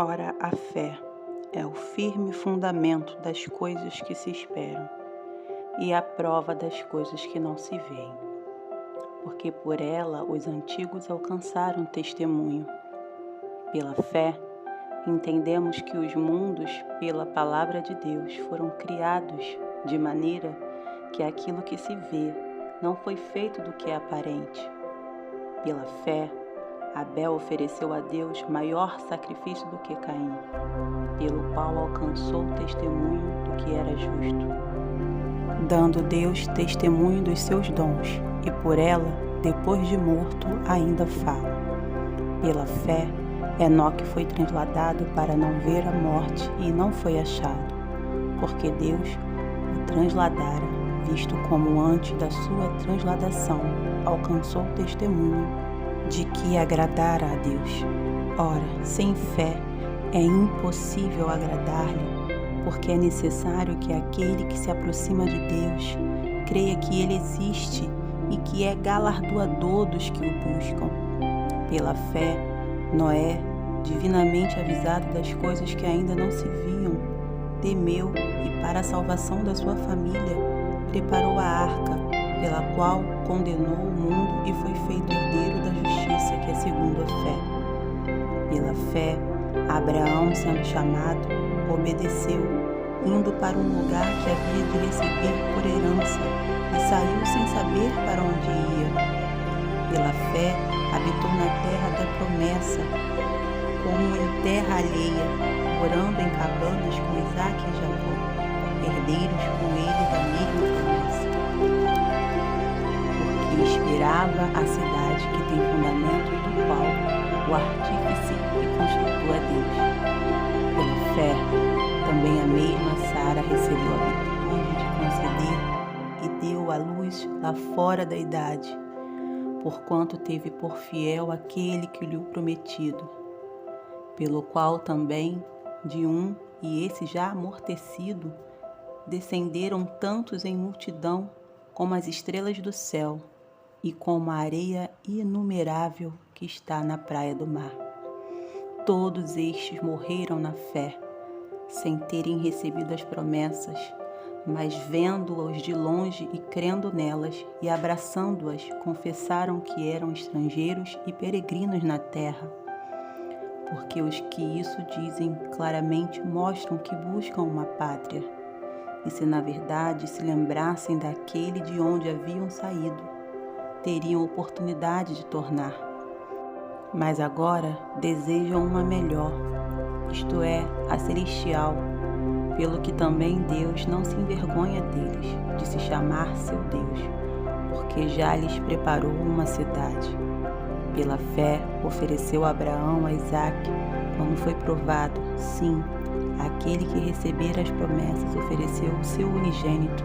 Ora, a fé é o firme fundamento das coisas que se esperam e a prova das coisas que não se veem, porque por ela os antigos alcançaram testemunho. Pela fé, entendemos que os mundos, pela palavra de Deus, foram criados de maneira que aquilo que se vê não foi feito do que é aparente. Pela fé, Abel ofereceu a Deus maior sacrifício do que Caim, pelo qual alcançou o testemunho do que era justo, dando Deus testemunho dos seus dons, e por ela, depois de morto, ainda fala. Pela fé, Enoque foi transladado para não ver a morte e não foi achado, porque Deus o transladara, visto como antes da sua transladação alcançou o testemunho de que agradara a Deus. Ora, sem fé é impossível agradar-lhe, porque é necessário que aquele que se aproxima de Deus creia que Ele existe e que é galardoador dos que o buscam. Pela fé, Noé, divinamente avisado das coisas que ainda não se viam, temeu e, para a salvação da sua família, preparou a arca, pela qual condenou o mundo e foi feito herdeiro da justiça, que é segundo a fé. Pela fé, Abraão, sendo chamado, obedeceu, indo para um lugar que havia de receber por herança, e saiu sem saber para onde ia. Pela fé, habitou na terra da promessa, como em terra alheia, morando em cabanas com Isaque e Jacó, herdeiros com ele da mesma promessa. Porque esperava a cidade que tem fundamento, do qual o artífice e construtor é Deus. Pela fé, também a mesma Sara recebeu a virtude de conceder e deu à luz lá fora da idade, porquanto teve por fiel aquele que lhe prometido, pelo qual também, de um, e esse já amortecido, descenderam tantos em multidão como as estrelas do céu e como a areia inumerável que está na praia do mar. Todos estes morreram na fé, sem terem recebido as promessas, mas vendo-as de longe e crendo nelas e abraçando-as, confessaram que eram estrangeiros e peregrinos na terra. Porque os que isso dizem claramente mostram que buscam uma pátria. E se na verdade se lembrassem daquele de onde haviam saído, teriam oportunidade de tornar. Mas agora desejam uma melhor, isto é, a celestial, pelo que também Deus não se envergonha deles, de se chamar seu Deus, porque já lhes preparou uma cidade. Pela fé, ofereceu Abraão a Isaque, quando foi provado, sim, aquele que recebera as promessas ofereceu o seu unigênito,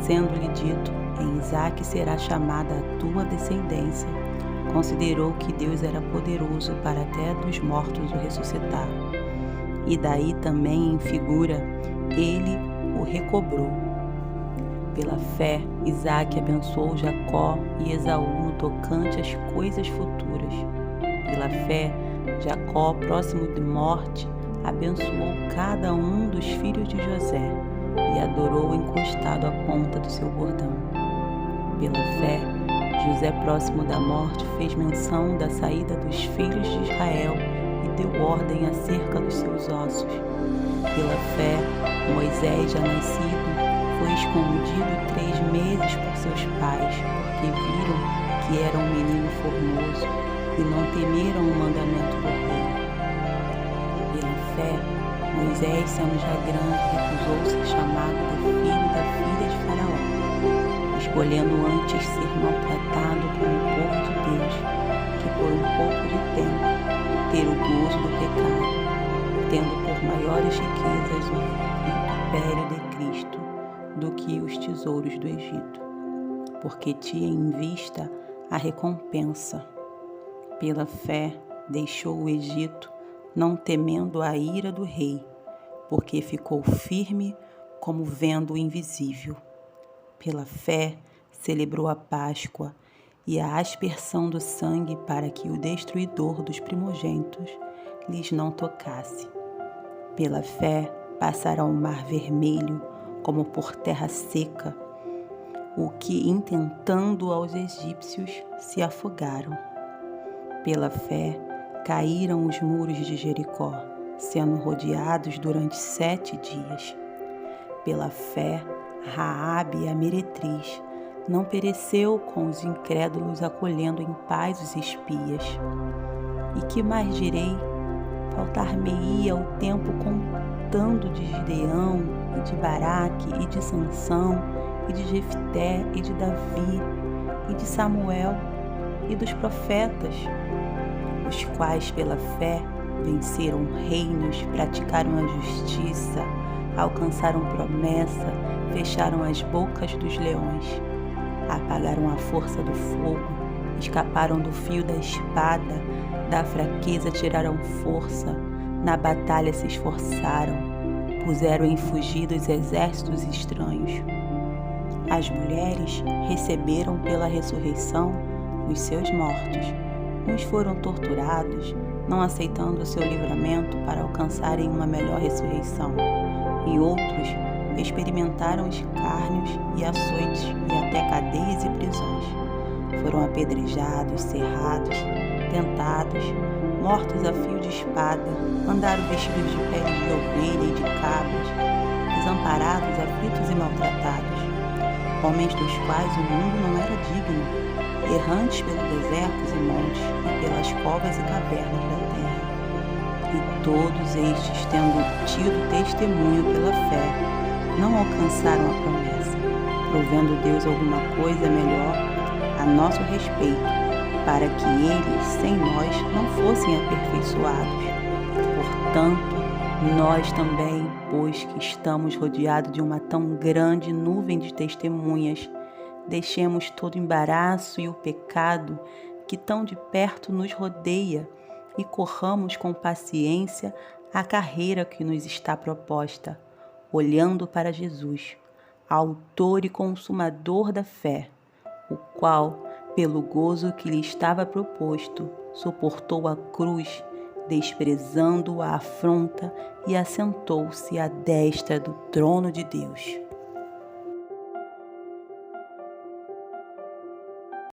sendo-lhe dito, em Isaque será chamada a tua descendência. Considerou que Deus era poderoso para até dos mortos o ressuscitar. E daí também, em figura, ele o recobrou. Pela fé, Isaque abençoou Jacó e Esaú no tocante às coisas futuras. Pela fé, Jacó, próximo de morte, abençoou cada um dos filhos de José e adorou encostado à ponta do seu bordão. Pela fé, José, próximo da morte, fez menção da saída dos filhos de Israel e deu ordem acerca dos seus ossos. Pela fé, Moisés, já nascido, foi escondido 3 meses por seus pais, porque viram que era um menino formoso e não temeram o mandamento do rei. Pela fé, Moisés, sendo já grande, recusou ser chamado de filho da filha de Faraó, escolhendo antes ser maltratado como o povo de Deus, que por um pouco de tempo ter o gozo do pecado, tendo por maiores riquezas o vitupério de Cristo do que os tesouros do Egito, porque tinha em vista a recompensa. Pela fé deixou o Egito, não temendo a ira do rei, porque ficou firme como vendo o invisível. Pela fé celebrou a Páscoa e a aspersão do sangue, para que o destruidor dos primogênitos lhes não tocasse. Pela fé passaram o mar vermelho como por terra seca, o que, intentando aos egípcios, se afogaram. Pela fé caíram os muros de Jericó, sendo rodeados durante 7 dias. Pela fé, Raabe, a meretriz, não pereceu com os incrédulos, acolhendo em paz os espias. E que mais direi? Faltar-me-ia o tempo contando de Gideão, e de Baraque, e de Sansão, e de Jefté, e de Davi, e de Samuel, e dos profetas, os quais pela fé venceram reinos, praticaram a justiça, alcançaram promessa, fecharam as bocas dos leões, apagaram a força do fogo, escaparam do fio da espada, da fraqueza tiraram força, na batalha se esforçaram, puseram em fugido os exércitos estranhos. As mulheres receberam pela ressurreição os seus mortos. Uns foram torturados, não aceitando o seu livramento para alcançarem uma melhor ressurreição, e outros experimentaram escárnios e açoites e até cadeias e prisões. Foram apedrejados, serrados, tentados, mortos a fio de espada, andaram vestidos de peles de ovelha e de cabras, desamparados, aflitos e maltratados, homens dos quais o mundo não era digno, errantes pelos desertos e montes e pelas covas e cavernas da terra. E todos estes, tendo tido testemunho pela fé, não alcançaram a promessa, provendo Deus alguma coisa melhor a nosso respeito, para que eles, sem nós, não fossem aperfeiçoados. Portanto, nós também, pois que estamos rodeados de uma tão grande nuvem de testemunhas, deixemos todo o embaraço e o pecado que tão de perto nos rodeia e corramos com paciência a carreira que nos está proposta, olhando para Jesus, autor e consumador da fé, o qual, pelo gozo que lhe estava proposto, suportou a cruz, desprezando a afronta, e assentou-se à destra do trono de Deus.